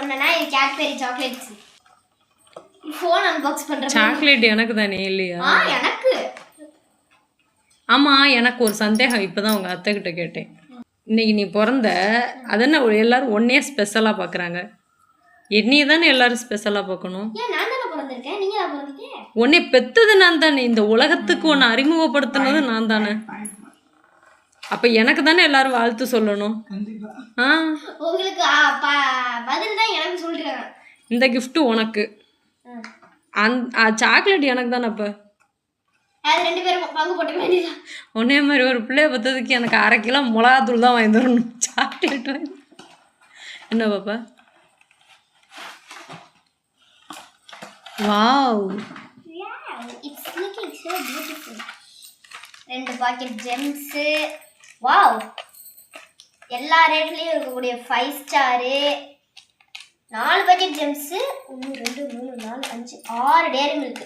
சொன்னேன்னா இது Cadbury chocolates. Phone unbox பண்றேன். சாக்லேட் எனக்கு தானே இல்லையா? எனக்கு. ஆமா, எனக்கு ஒரு சந்தேகம். இப்பதான் உங்க அத்தை கிட்ட கேட்டேன். இன்னைக்கு நீ பிறந்த அதென்ன எல்லாரும் ஒன்னே ஸ்பெஷலா பாக்குறாங்க. என்னைய தானே எல்லாரும் ஸ்பெஷலா பார்க்கணும். உன்னை பெத்தது நான் தானே, இந்த உலகத்துக்கு உன்னை அறிமுகப்படுத்தினது நான் தானே. அப்ப எனக்கு தானே எல்லாரும் வாழ்த்து சொல்லணும். இந்த கிஃப்ட் உனக்கு, சாக்லேட் எனக்கு தானே. அப்ப ஒன்னே மாதிரி ஒரு பிள்ளைய பத்ததுக்கு எனக்கு 1/2 கிலோ மிளகாத்தூள் தான் வாங்கி தரணும். சாக்லேட் என்ன பாப்பா? Wow, it's looking so beautiful. 2 packet Gems. Wow, எல்லா ரேட்லயும் இருக்கக்கூடிய 5 star. 4 packet Gems. 1 2 3 4 5 6 Dairy milk.